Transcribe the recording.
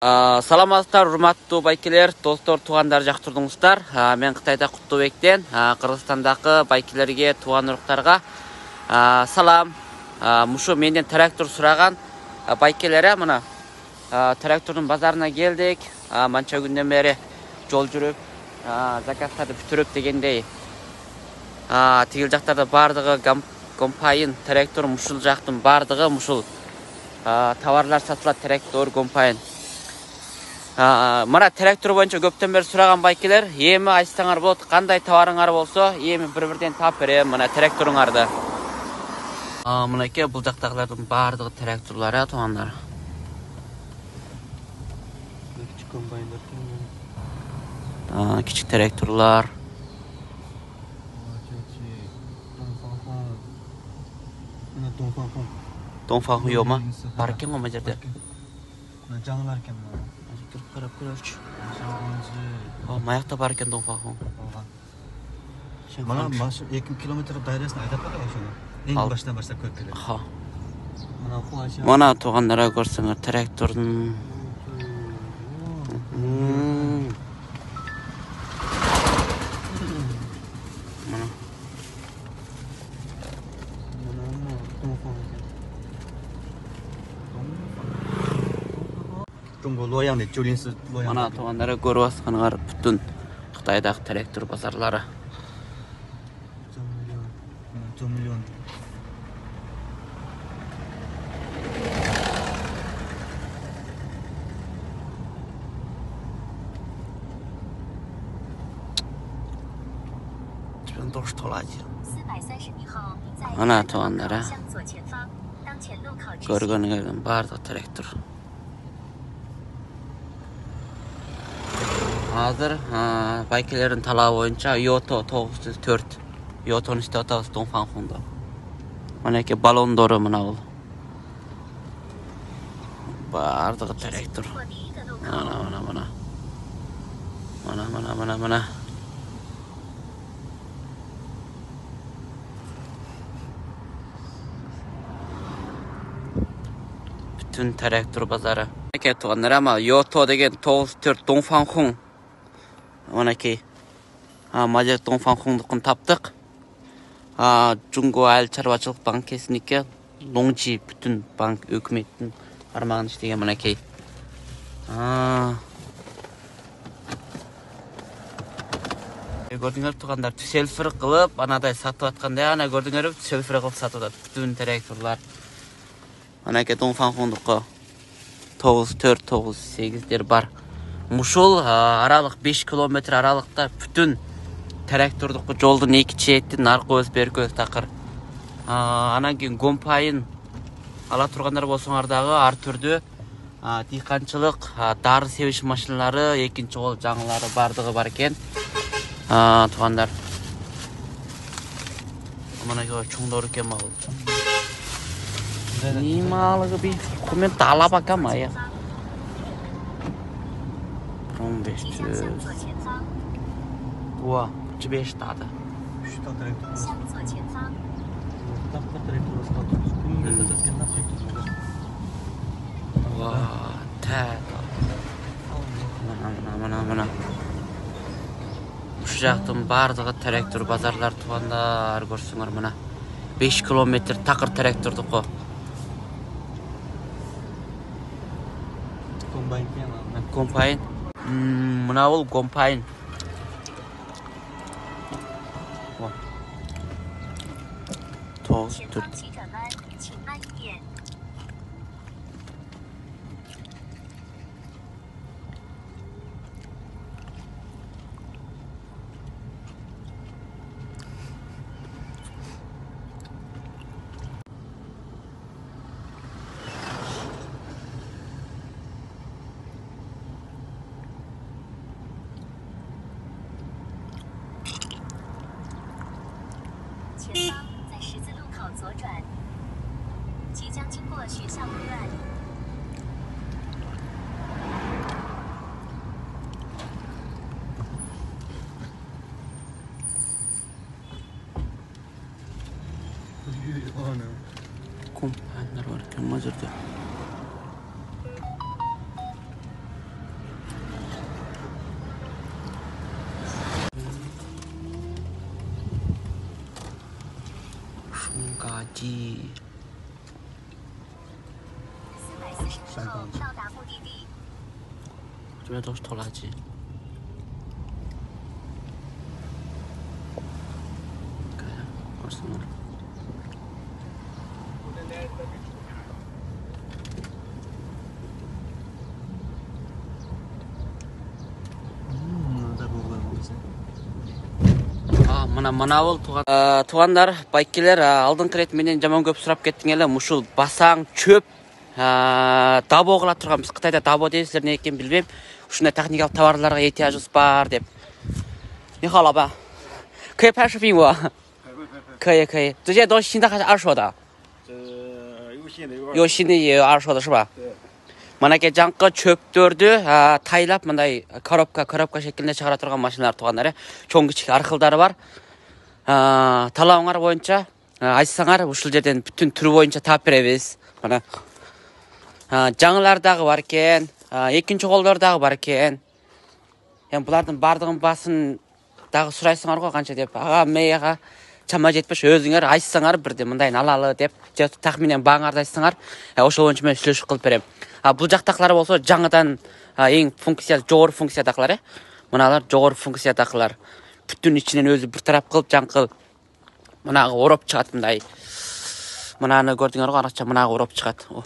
Саламатсыздар, урматтуу байкелер, достор, туугандар, жактырдыңыздар. Мен Кытайда Куттубектен, Кыргызстандагы байкелерге, тууган уруктарга салам. Мушу менден трактор сураган байкелер, мына трактордун базарына келдик. Манча күндөн бери жол жүрүп, заказдарды бүтүрүп дегендей. Тигил жактарда бардыгы комбайн, трактор, мушул жактын бардыгы мушул товарлар сатылат, трактор, комбайн. Мына трактор боюнча көптөн бери сураган байкелер, эми айтсаңар болот, кандай товарыңар болсо, эми бир-бирден тап берем, мына тракторуңарды. Мынакей бул жактагылардын бардыгы тракторлор, туугандар. Кичик комбайндар. Кичик тракторлор. Донфанхун yo'qmi? Бар ekan bu yerda. Жаңылар ekan mana. Qarab ko'rchi. Mayaqda бар ekan Донфанхун. Mana 2 kilometr dairasini aytib qo'ydi shuni. Eng boshdan boshlab ko'rib keladi. Mana tug'anlara ko'rsangiz traktorning Mana tug'anlara ko'rib atganingiz butun Xitoydagi traktor bozorlari. Million. Mana tug'anlara ko'rganingiz bardıq traktor. Hazır baykelerin talabi boyunca Yoto 904 Yoto'nun işte otobüs Dongfanhung'da. Manaki balon doğru mına ol. Bardığı traktör. Mana. Bütün traktör bazarı. Manaki tuğanlar ama Yoto degen 904 Dongfanhung. Manaki Macar Dongfanhung'dukun taptık. Cungo Ayıl Çarvachılık Bankasıniki Longji bütün bank hükümetin armağan işlеген manaki. Gördüңөр тугандар, selfir kılıp anaday satıp atkanda ana gördüңөр selfir kılıp satıp bütün traktorlar. Manaki Dongfanhung'duku 9-4-9-8'ler bar. Muşul aralık 5 kilometre aralıkta bütün traktorduk жолдун эки четин аркы көз бер көз такыр. Анан кийин комбайн ала тургандар болсоңар дагы ар түрдүү дыйканчылык, дары себиш машиналары, экинчи кол жаңылары бардыгы бар экен. Туугандар. Мына чоңдор экен магыл. Нималыгы би коммент ала бакам ая. 1500. Wow. 5 大的。向左前方。Wow,太大。Mana. Şu жактын бардыгы трактор базарлар тугандар көрсөңөр мына 5 километр такыр трактордуку. Комбайн. Мына бул комбайн.前方急转弯，请慢一点。前方在十字路口左转，即将经过学校路段。Kompanlar var ekan Majorda. D 440后到达目的地。 这边都是拖拉机。看一下，我是哪儿？ мына ол туғандар, байкелер, алдыңғы рет менен жаман көп сұрап кеттің елі, мұшыл басаң, чөп, дабо қыла тұрған, біз Қытайда дабо дейсіздер не екен білбейм, ушындай техникалық товарларға ехтияжымыз бар деп. Не хала ба? 可以拍视频不？可以可以，这些都是新的还是二手的？有新的也有二手的是吧？ Манеке жаңқы чөптөрдү тайлап мындай коробка шекилинде чыгара турган машиналар тугандар, чоң кичик аркылдары бар. Талабыңар боюнча айтсаңар ушул жерден бүтүн түрү боюнча таап беребиз. Мына жаңылар дагы бар экен, экинчи колдор дагы бар экен. Эми булардын бардыгын басын дагы сурайсыңар го канча деп. Ага мейга чама жетпеш өзүңөр айтсаңар бирде мындайын алалы деп, же тахминен бааңарды айтсаңар, ошол боюнча мен сүйлөшүп кылып берем. Бұл жақтақылар болса жаңадан ең функция, жоғыр функциядақылар. Мыналар жоғыр функциядақылар. Бүтін ішінен өзі бір тарап қылып, жаңқыл. Мынағы орап шығады мындай. Мынаны көрдіңер ғой, арақша мынағы орап шығады.